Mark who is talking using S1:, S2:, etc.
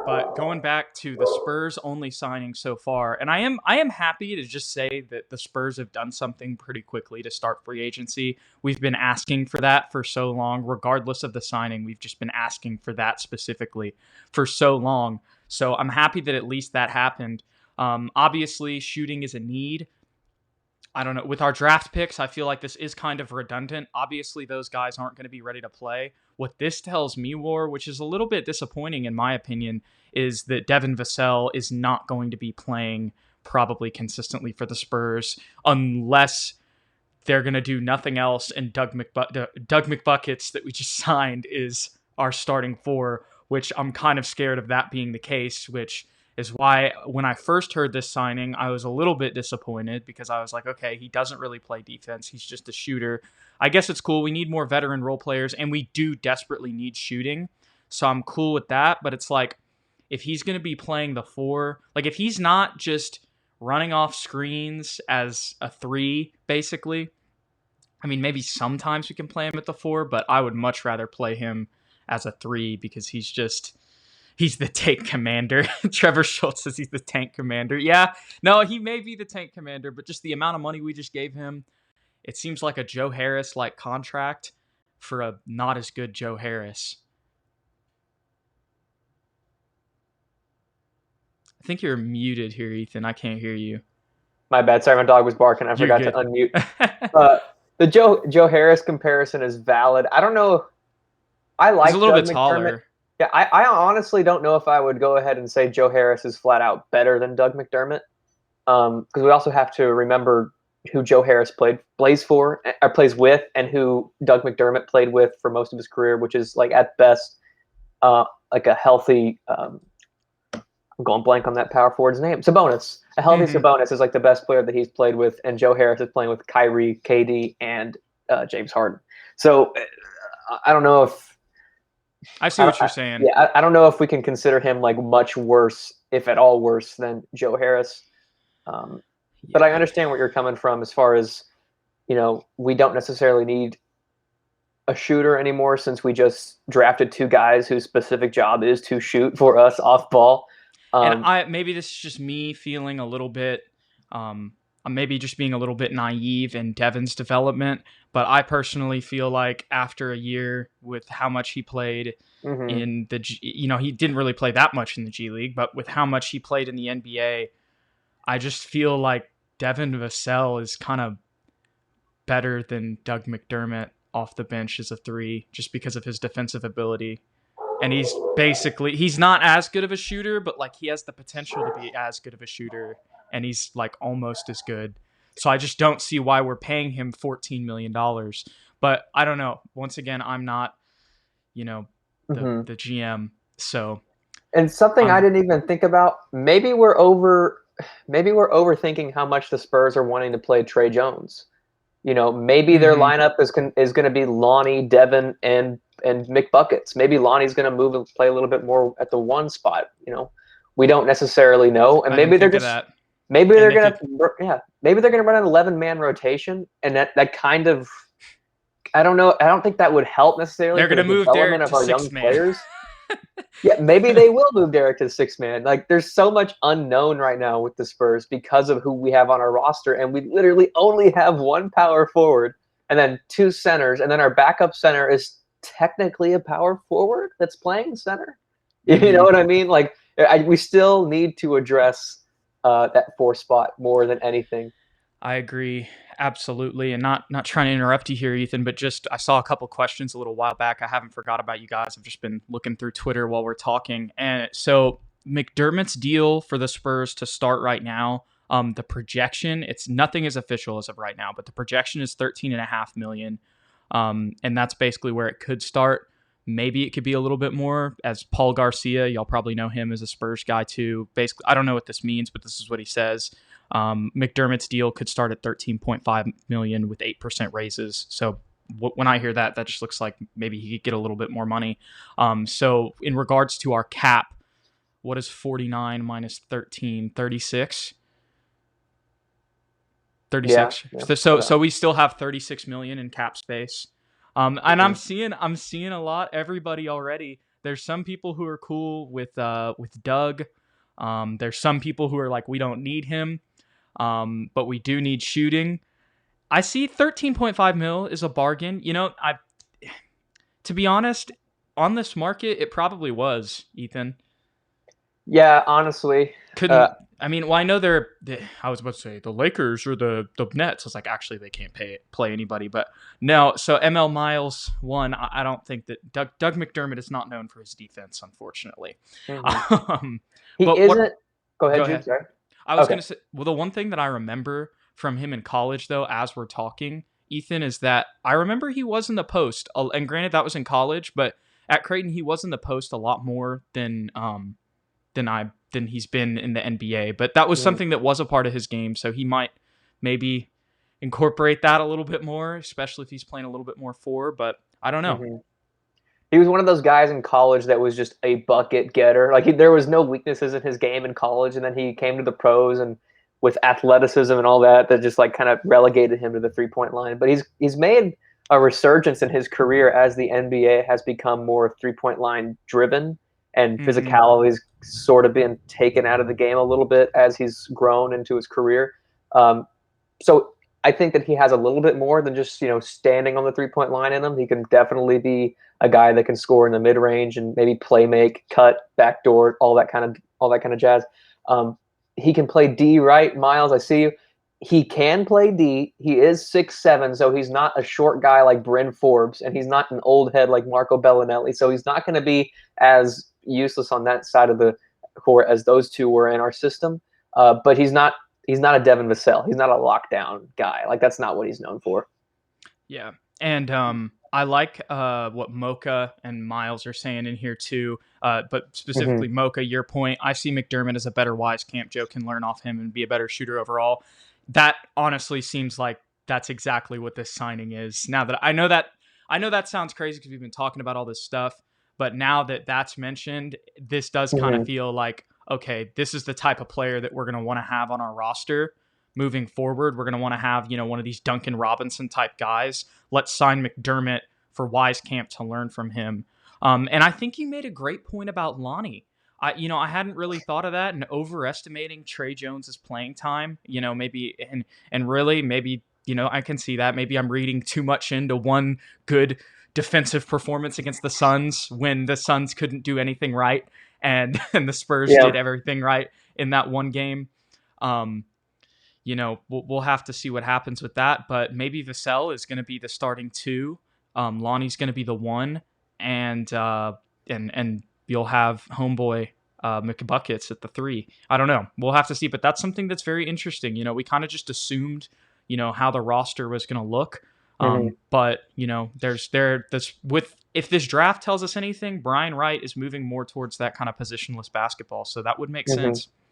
S1: But going back to the Spurs only signing so far, and I am happy to just say that the Spurs have done something pretty quickly to start free agency. We've been asking for that for so long, regardless of the signing. We've just been asking for that specifically for so long. So I'm happy that at least that happened. Obviously, shooting is a need. I don't know. With our draft picks, I feel like this is kind of redundant. Obviously, those guys aren't going to be ready to play. What this tells me, War, which is a little bit disappointing in my opinion, is that Devin Vassell is not going to be playing probably consistently for the Spurs unless they're going to do nothing else. And Doug McBuckets that we just signed is our starting four, which I'm kind of scared of that being the case, which is why when I first heard this signing, I was a little bit disappointed because I was like, okay, he doesn't really play defense. He's just a shooter. I guess it's cool. We need more veteran role players, and we do desperately need shooting. So I'm cool with that. But it's like, if he's going to be playing the four, like if he's not just running off screens as a three, basically, I mean, maybe sometimes we can play him at the four, but I would much rather play him as a three because he's the tank commander. Trevor Schultz says he's the tank commander. Yeah, no, he may be the tank commander, but just the amount of money we just gave him, it seems like a Joe Harris-like contract for a not as good Joe Harris. I think you're muted here, Ethan. I can't hear you.
S2: My bad. Sorry, my dog was barking. I forgot to unmute. The Joe Harris comparison is valid. I don't know. I like
S1: He's a little
S2: Doug
S1: bit
S2: McDermott.
S1: taller.
S2: Yeah, I honestly don't know if I would go ahead and say Joe Harris is flat out better than Doug McDermott. Because we also have to remember who Joe Harris plays with, and who Doug McDermott played with for most of his career, which is like at best like a healthy. I'm going blank on that power forward's name. Sabonis. A healthy Sabonis is like the best player that he's played with, and Joe Harris is playing with Kyrie, KD, and James Harden. So I don't know if
S1: I see what you're saying.
S2: Yeah, I don't know if we can consider him like much worse, if at all worse, than Joe Harris. But I understand where you're coming from as far as, we don't necessarily need a shooter anymore since we just drafted two guys whose specific job is to shoot for us off ball.
S1: And maybe this is just me feeling a little bit, maybe just being a little bit naive in Devin's development, but I personally feel like after a year with how much he played in the, he didn't really play that much in the G League, but with how much he played in the NBA, I just feel like Devin Vassell is kind of better than Doug McDermott off the bench as a three, just because of his defensive ability. And he's not as good of a shooter, but like he has the potential to be as good of a shooter, and he's like almost as good. So I just don't see why we're paying him $14 million. But I don't know. Once again, I'm not, the GM. So,
S2: and something I didn't even think about. Maybe we're overthinking how much the Spurs are wanting to play Trey Jones. Maybe their lineup is going to be Lonnie, Devin, and McBuckets. Maybe Lonnie's going to move and play a little bit more at the one spot. We don't necessarily know, and maybe they're just maybe they're going to run an 11-man rotation, and that kind of, I don't know. I don't think that would help necessarily.
S1: They're going to move Derek to six-man
S2: players. Yeah, maybe they will move Derek to 6-man. Like, there's so much unknown right now with the Spurs because of who we have on our roster, and we literally only have one power forward and then two centers, and then our backup center is technically a power forward that's playing center. You know what I mean? Like, we still need to address that 4 spot more than anything.
S1: I agree. Absolutely. And not trying to interrupt you here, Ethan, but just I saw a couple questions a little while back. I haven't forgot about you guys. I've just been looking through Twitter while we're talking. And so McDermott's deal for the Spurs to start right now, the projection, nothing is official as of right now, but the projection is $13.5 million. And that's basically where it could start. Maybe it could be a little bit more, as Paul Garcia, y'all probably know him as a Spurs guy too. Basically, I don't know what this means, but this is what he says. McDermott's deal could start at $13.5 million with 8% raises. So when I hear that just looks like maybe he could get a little bit more money. So in regards to our cap, what is 49 minus 13? 36? 36. Yeah. So we still have 36 million in cap space. And I'm seeing a lot, everybody already. there's some people who are cool with Doug. There's some people who are like, we don't need him, but we do need shooting. I see 13.5 mil is a bargain. To be honest, on this market, it probably was, Ethan.
S2: Yeah, honestly,
S1: Couldn't I mean? Well, I know I was about to say the Lakers or the Nets. I was like, actually, they can't play anybody. But no. So ML Miles one. I don't think that Doug McDermott is not known for his defense, unfortunately.
S2: mm-hmm. He
S1: But
S2: isn't. Go
S1: Go
S2: ahead, Jude.
S1: ahead.
S2: Sorry.
S1: I was
S2: Okay.
S1: gonna say. Well, the one thing that I remember from him in college, though, as we're talking, Ethan, is that I remember he was in the post. And granted, that was in college, but at Creighton, he was in the post a lot more than he's been in the NBA. But that was something that was a part of his game, so he might maybe incorporate that a little bit more, especially if he's playing a little bit more four. But I don't know.
S2: Mm-hmm. He was one of those guys in college that was just a bucket getter. Like there was no weaknesses in his game in college, and then he came to the pros and with athleticism and all that just like kind of relegated him to the 3-point line. But he's made a resurgence in his career as the NBA has become more 3-point line driven, and physicality's sort of been taken out of the game a little bit as he's grown into his career. So I think that he has a little bit more than just standing on the 3-point line in him. He can definitely be a guy that can score in the mid range and maybe play make, cut, backdoor, all that kind of jazz. He can play D, right? Miles, I see you. He can play D. He is 6'7", so he's not a short guy like Bryn Forbes, and he's not an old head like Marco Bellinelli. So he's not going to be as useless on that side of the court as those two were in our system. But he's not a Devin Vassell. He's not a lockdown guy. Like that's not what he's known for.
S1: Yeah, and I like what Mocha and Miles are saying in here too. But specifically Mocha, your point. I see McDermott as a better Wisekamp. Joe can learn off him and be a better shooter overall. That honestly seems like that's exactly what this signing is. Now that I know that sounds crazy because we've been talking about all this stuff, but now that that's mentioned, this does kind of feel like, okay, this is the type of player that we're going to want to have on our roster moving forward. We're going to want to have, one of these Duncan Robinson type guys. Let's sign McDermott for Wisekamp to learn from him. And I think you made a great point about Lonnie. I hadn't really thought of that, and overestimating Trey Jones's playing time, maybe, and really maybe, I can see that. Maybe I'm reading too much into one good defensive performance against the Suns when the Suns couldn't do anything right, and the Spurs did everything right in that one game. We'll have to see what happens with that, but maybe Vassell is going to be the starting two. Lonnie's going to be the one, and you'll have homeboy McBuckets at the three. I don't know. We'll have to see, but that's something that's very interesting. We kind of just assumed, how the roster was going to look. But if this draft tells us anything, Brian Wright is moving more towards that kind of positionless basketball. So that would make sense.